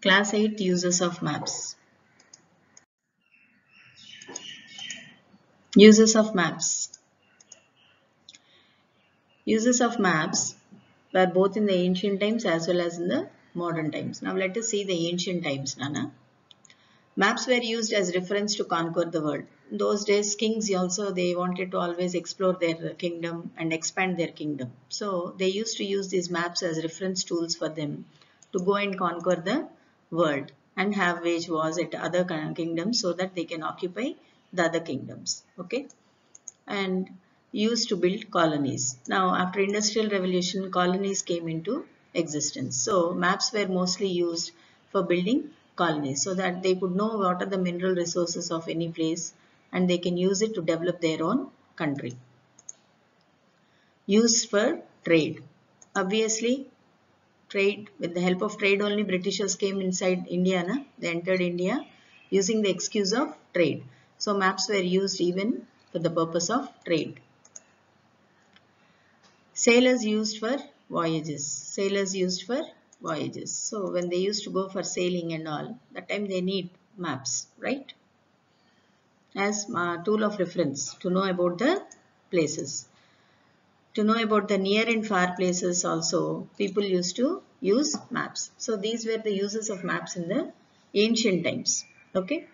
Class 8 Uses of Maps. Uses of maps. Uses of maps were both in the ancient times as well as in the modern times. Now let us see the ancient times, Nana. Maps were used as reference to conquer the world. In those days, kings also, they wanted to always explore their kingdom and expand their kingdom. So they used to use these maps as reference tools for them to go and conquer the world and have wage wars at other kingdoms so that they can occupy the other kingdoms. Okay, and used to build colonies. Now, after Industrial Revolution, colonies came into existence. So, maps were mostly used for building colonies so that they could know what are the mineral resources of any place and they can use it to develop their own country. Used for trade. Obviously, trade, with the help of trade only Britishers came inside India. Na? They entered India using the excuse of trade. So, maps were used even for the purpose of trade. Sailors used for voyages. Sailors used for voyages. So when they used to go for sailing and all, that time they need maps, right? As a tool of reference to know about the places. To know about the near and far places also, people used to use maps. So these were the uses of maps in the ancient times. Okay.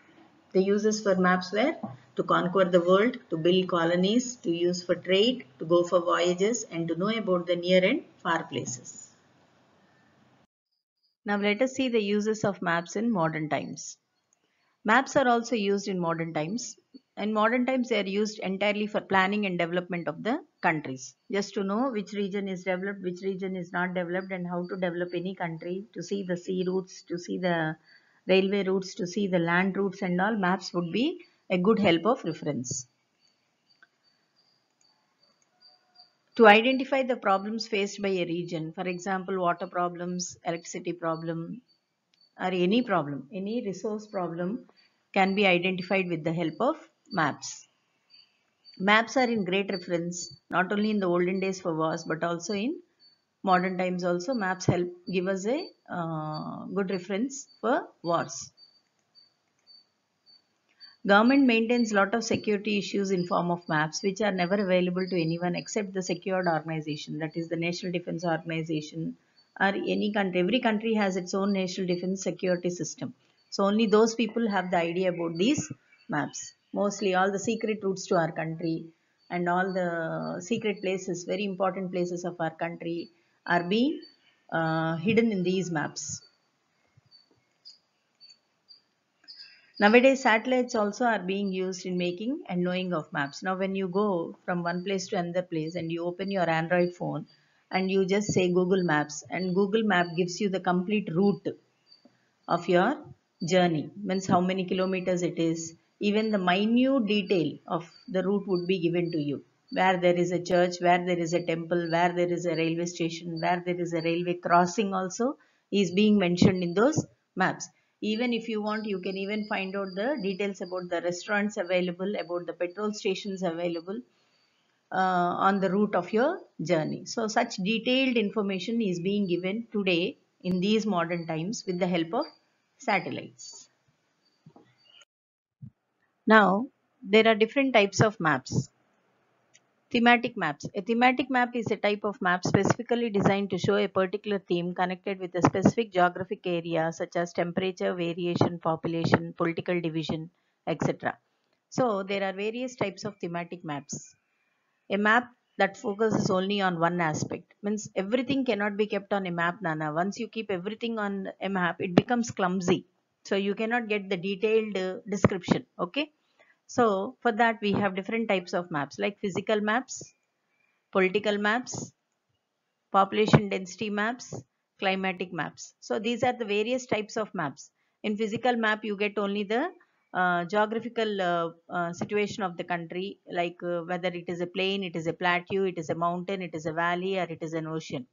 The uses for maps were to conquer the world, to build colonies, to use for trade, to go for voyages, and to know about the near and far places. Now let us see the uses of maps in modern times. Maps are also used in modern times. In modern times, they are used entirely for planning and development of the countries. Just to know which region is developed, which region is not developed, and how to develop any country, to see the sea routes, to see the railway routes, to see the land routes and all, maps would be a good help of reference. To identify the problems faced by a region, for example, water problems, electricity problem, or any resource problem can be identified with the help of maps. Maps are in great reference not only in the olden days for wars but also in modern times also. Maps help give us a good reference for wars. Government maintains a lot of security issues in form of maps which are never available to anyone except the secured organization, that is the National Defense Organization or any country. Every country has its own national defense security system. So only those people have the idea about these maps. Mostly all the secret routes to our country and all the secret places, very important places of our country are being hidden in these maps. Nowadays, satellites also are being used in making and knowing of maps. Now, when you go from one place to another place and you open your Android phone and you just say Google Maps, and Google Map gives you the complete route of your journey, means how many kilometers it is, even the minute detail of the route would be given to you. Where there is a church, where there is a temple, where there is a railway station, where there is a railway crossing also is being mentioned in those maps. Even if you want, you can even find out the details about the restaurants available, about the petrol stations available on the route of your journey. So such detailed information is being given today in these modern times with the help of satellites. Now, there are different types of maps. Thematic maps. A thematic map is a type of map specifically designed to show a particular theme connected with a specific geographic area such as temperature, variation, population, political division, etc. So, there are various types of thematic maps. A map that focuses only on one aspect means everything cannot be kept on a map, Nana. Once you keep everything on a map, it becomes clumsy. So, you cannot get the detailed description. Okay. So, for that, we have different types of maps like physical maps, political maps, population density maps, climatic maps. So, these are the various types of maps. In physical map, you get only the geographical situation of the country, like whether it is a plain, it is a plateau, it is a mountain, it is a valley, or it is an ocean.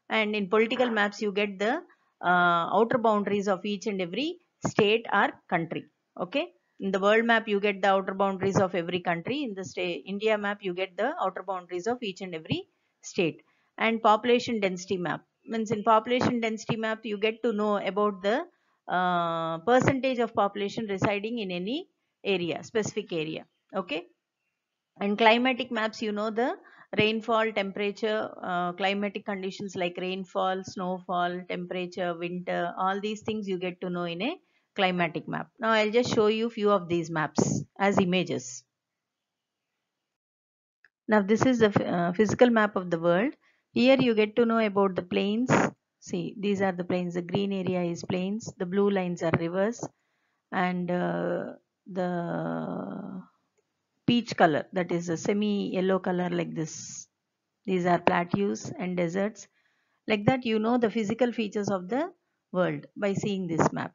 And in political maps, you get the outer boundaries of each and every state or country. Okay. In the world map, you get the outer boundaries of every country. In the India map, you get the outer boundaries of each and every state. And population density map. means in population density map, you get to know about the percentage of population residing in any area, specific area. Okay. And climatic maps, you know, the rainfall, temperature, climatic conditions like rainfall, snowfall, temperature, winter, all these things you get to know in a climatic map. Now I'll just show you few of these maps as images. Now this is the physical map of the world. Here you get to know about the plains. See, these are the plains. The green area is plains. The blue lines are rivers, and the peach color, that is a semi yellow color like this, these are plateaus and deserts. Like that, you know the physical features of the world by seeing this map.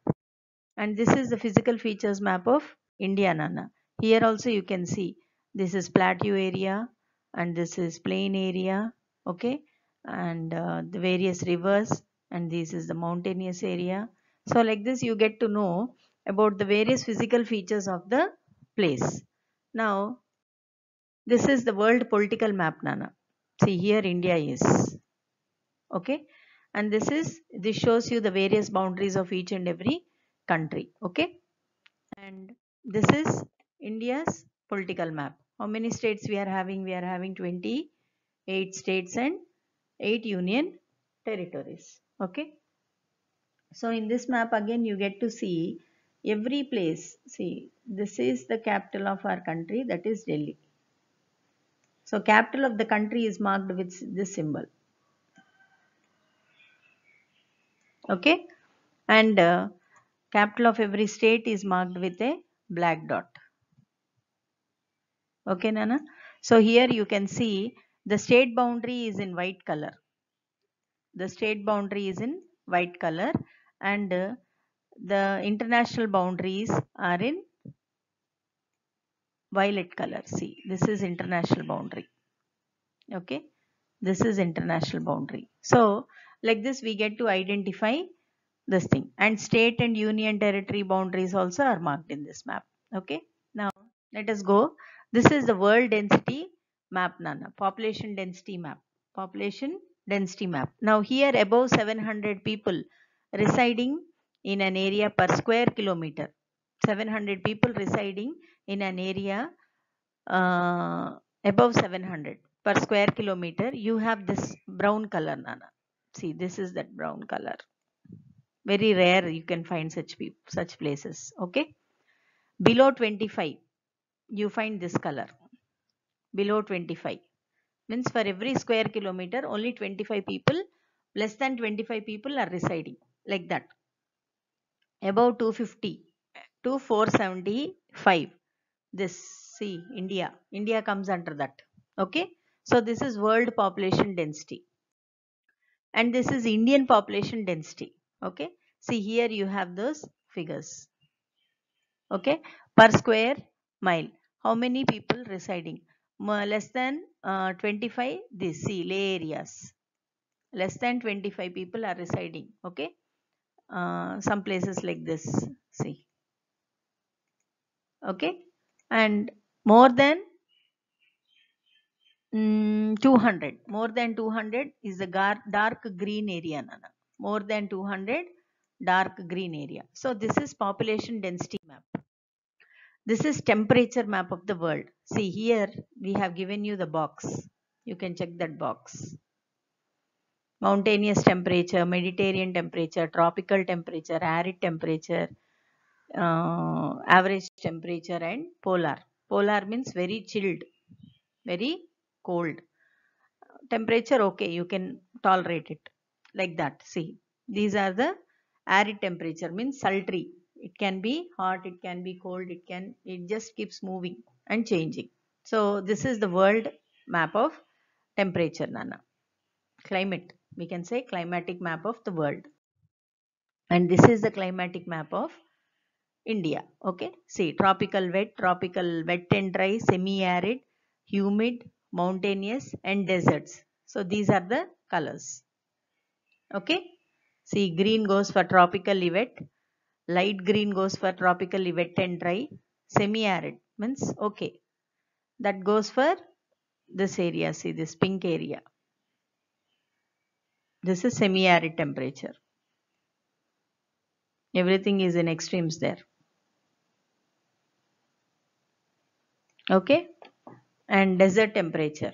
And this is the physical features map of India, Nana. Here also you can see this is plateau area and this is plain area. Okay. And the various rivers, and this is the mountainous area. So like this you get to know about the various physical features of the place. Now this is the world political map, Nana. See, here India is. Okay. And this shows you the various boundaries of each and every country. Okay. And this is India's political map. How many states we are having? We are having 28 states and 8 union territories. Okay. So in this map again you get to see every place. See, this is the capital of our country, that is Delhi. So capital of the country is marked with this symbol. Okay. And capital of every state is marked with a black dot. Okay, Nana. So here you can see the state boundary is in white color. The state boundary is in white color, and the international boundaries are in violet color. See, this is international boundary. Okay. This is international boundary. So like this we get to identify this thing, and state and union territory boundaries also are marked in this map. Okay. Now let us go. This is the world density map, Nana. Population density map. Population density map. Now here above 700 people residing in an area per square kilometer. 700 people residing in an area above 700 per square kilometer. You have this brown color, Nana. See, this is that brown color. Very rare you can find such places. Okay. Below 25 you find this color. Below 25 means for every square kilometer only 25 people, less than 25 people are residing, like that. Above 250 to 475, this, see, India comes under that. Okay. So this is world population density, and this is Indian population density. Okay. See, here you have those figures. Okay. Per square mile, how many people residing? Less than 25, this, see, lay areas. Less than 25 people are residing. Okay. Some places like this, see. Okay. And more than 200, more than 200 is the dark green area, Nana. More than 200 dark green area. So this is population density map. This is temperature map of the world. See, here we have given you the box. You can check that box. Mountainous temperature, Mediterranean temperature, tropical temperature, arid temperature, average temperature, and polar. Polar means very chilled, very cold. Temperature, okay, you can tolerate it, like that. See, these are the arid temperature, means sultry. It can be hot, it can be cold, it just keeps moving and changing. So this is the world map of temperature, Nana. Climate, we can say climatic map of the world. And this is the climatic map of India. Okay. See, tropical wet and dry, semi-arid, humid, mountainous, and deserts. So these are the colors. Okay. See, green goes for tropically wet, light green goes for tropically wet and dry, semi-arid means okay. That goes for this area. See, this pink area. This is semi-arid temperature. Everything is in extremes there. Okay. And desert temperature.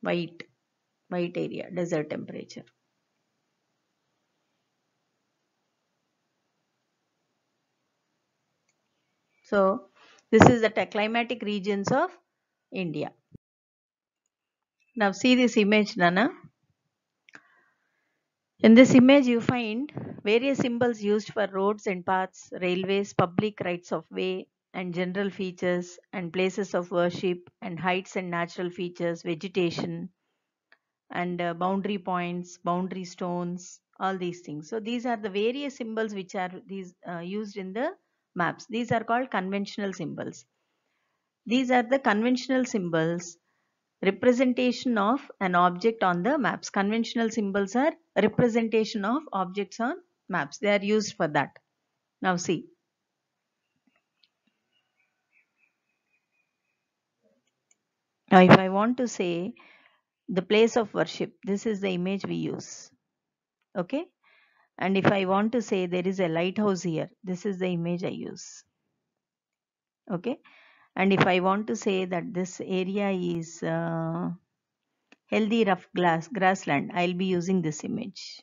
White area, desert temperature. So this is the climatic regions of India. Now see this image, Nana. In this image, you find various symbols used for roads and paths, railways, public rights of way, and general features, and places of worship, and heights and natural features, vegetation, and boundary points, boundary stones, all these things. So these are the various symbols which are used in the maps. These are called conventional symbols. These are the conventional symbols representation of an object on the maps. Conventional symbols are representation of objects on maps. They are used for that. Now see. Now if I want to say the place of worship, this is the image we use. Okay. And if I want to say there is a lighthouse here, this is the image I use. Okay. And if I want to say that this area is healthy rough grassland, I'll be using this image.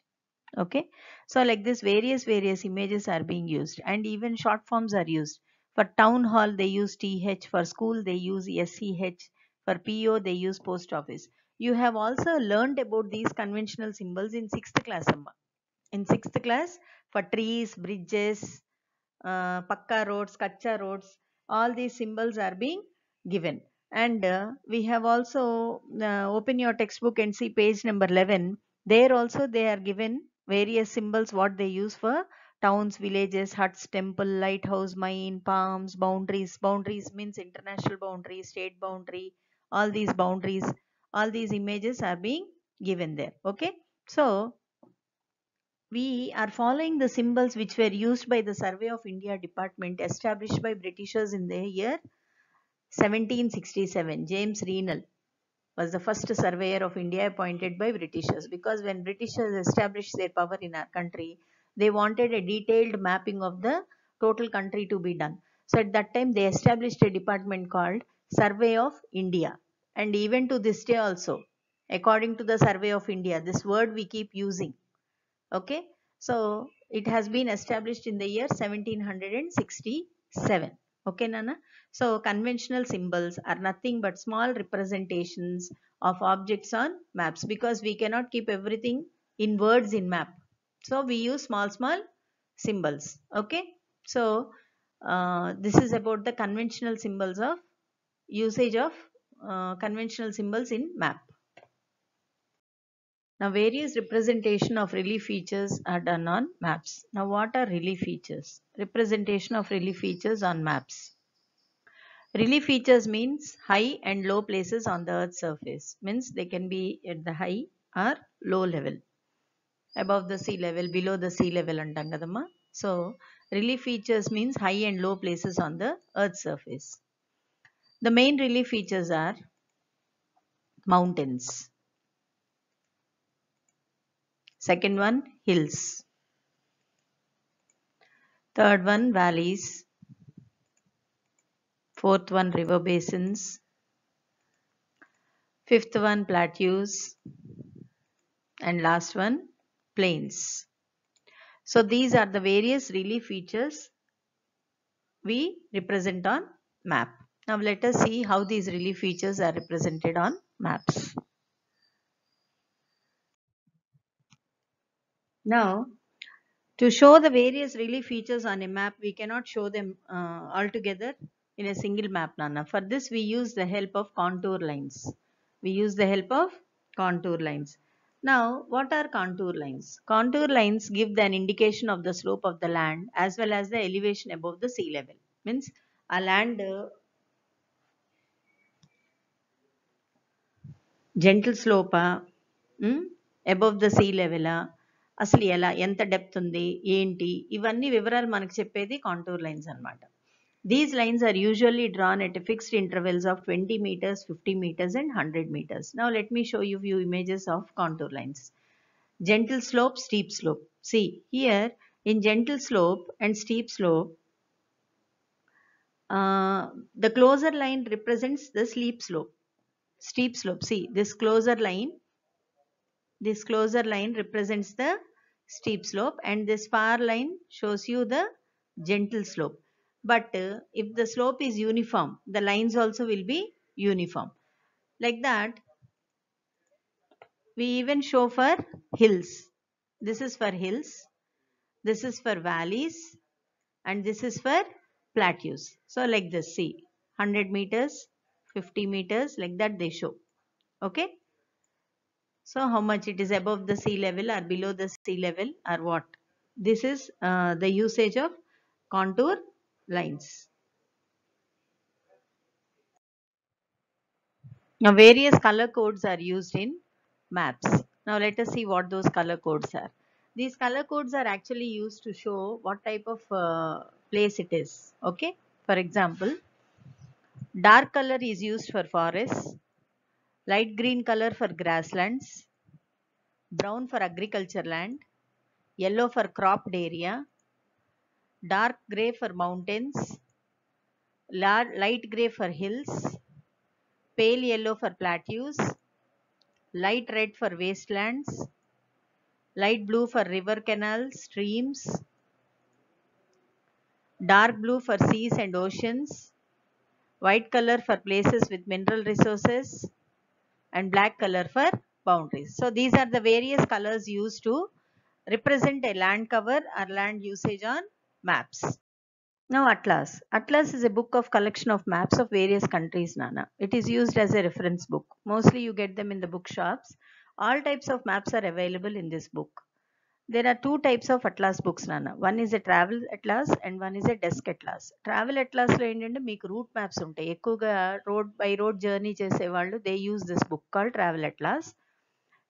Okay. So like this various images are being used, and even short forms are used. For town hall they use TH, for school they use SCH, for PO they use post office. You have also learned about these conventional symbols in 6th class, Amma. In 6th class, for trees, bridges, pakka roads, kacha roads, all these symbols are being given. And we have also open your textbook and see page number 11. There also they are given various symbols what they use for towns, villages, huts, temple, lighthouse, mine, palms, boundaries. Boundaries means international boundary, state boundary, all these boundaries, all these images are being given there. Okay. So we are following the symbols which were used by the Survey of India department established by Britishers in the year 1767. James Renal was the first surveyor of India appointed by Britishers, because when Britishers established their power in our country, they wanted a detailed mapping of the total country to be done. So at that time they established a department called Survey of India. And even to this day also, according to the Survey of India, this word we keep using. Okay. So it has been established in the year 1767. Okay, Nana. So conventional symbols are nothing but small representations of objects on maps, because we cannot keep everything in words in map. So we use small symbols. Okay. So this is about the conventional symbols of usage of conventional symbols in map. Now various representation of relief features are done on maps. Now what are relief features? Representation of relief features on maps. Relief features means high and low places on the earth's surface. Means they can be at the high or low level. Above the sea level, below the sea level antangadamma. So relief features means high and low places on the earth's surface. The main relief features are mountains. Second one, hills. Third one, valleys. Fourth one, river basins. Fifth one, plateaus. And last one, plains. So these are the various relief features we represent on map. Now let us see how these relief features are represented on maps. Now, to show the various relief features on a map, we cannot show them all together in a single map, Nana. For this, we use the help of contour lines. We use the help of contour lines. Now, what are contour lines? Contour lines give an indication of the slope of the land as well as the elevation above the sea level. Means a land gentle slope above the sea level, అసలు ఎలా ఎంత depth ఉంది ఏంటి ఇవన్నీ వివరాలు మనకు చెప్పేది contour lines అన్నమాట. These lines are usually drawn at fixed intervals of 20 meters, 50 meters and 100 meters. Now let me show you few images of contour lines. Gentle slope, steep slope. See here in gentle slope and steep slope, the closer line represents the steep slope. Steep slope. See this closer line represents the steep slope, and this far line shows you the gentle slope. But if the slope is uniform, the lines also will be uniform. Like that, we even show for hills. This is for hills, this is for valleys, and this is for plateaus. So like this, see 100 meters, 50 meters, like that they show. Okay. So how much it is above the sea level or below the sea level or what? This is the usage of contour lines. Now various color codes are used in maps. Now let us see what those color codes are. These color codes are actually used to show what type of place it is. Okay. For example, dark color is used for forests, light green color for grasslands, brown for agriculture land, yellow for cropped area, dark gray for mountains, light gray for hills, pale yellow for plateaus, light red for wastelands, light blue for river canals, streams, dark blue for seas and oceans, white color for places with mineral resources, and black color for boundaries. So these are the various colors used to represent a land cover or land usage on maps. Now Atlas. Atlas is a book of collection of maps of various countries, Nana. It is used as a reference book. Mostly you get them in the bookshops. All types of maps are available in this book. There are two types of atlas books, Nana. One is a travel atlas and one is a desk atlas. Travel atlas లో ఏంటంటే మీకు route maps ఉంటాయి. ఎక్కువగా road journey చేసేవాళ్ళు they use this book called travel atlas.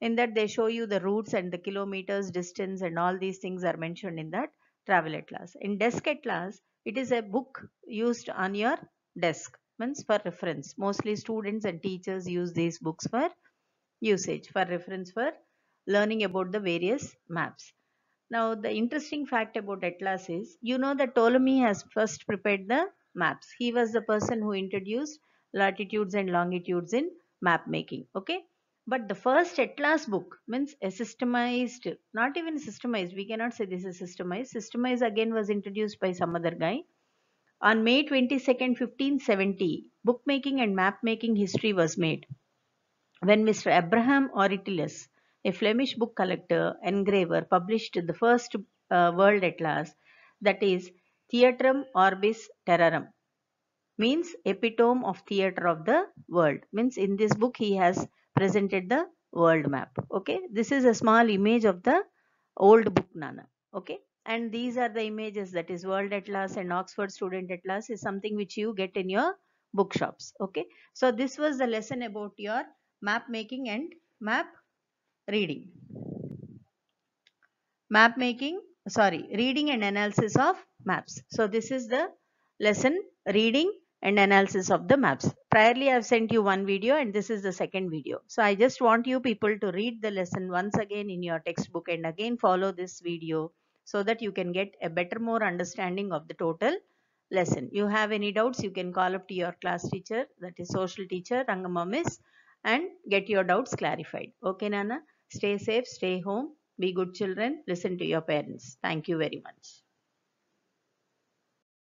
In that they show you the routes and the kilometers distance and all these things are mentioned in that travel atlas. In desk atlas, it is a book used on your desk, means for reference. Mostly students and teachers use these books for usage, for reference, for learning about the various maps. Now the interesting fact about atlas is, you know that Ptolemy has first prepared the maps. He was the person who introduced latitudes and longitudes in map making. Okay. But the first atlas book, means a systemized, not even systemized, we cannot say this is systemized. Systemized again was introduced by some other guy. On May 22nd, 1570, bookmaking and map making history was made when Mr. Abraham Ortelius, a Flemish book collector, engraver, published the first world atlas, that is Theatrum Orbis Terrarum, means epitome of theater of the world. Means in this book he has presented the world map. Okay, this is a small image of the old book, Nana. Okay, and these are the images, that is World Atlas and Oxford Student Atlas is something which you get in your bookshops. Okay, so this was the lesson about your map making and map reading. Map making, sorry, reading and analysis of maps. So this is the lesson, reading and analysis of the maps. Priorly I have sent you one video and this is the second video. So I just want you people to read the lesson once again in your textbook and again follow this video so that you can get a better more understanding of the total lesson. You have any doubts, you can call up to your class teacher, that is social teacher Rangamma Miss, and get your doubts clarified. Okay, Nana, stay safe, stay home, be good children, listen to your parents. Thank you very much.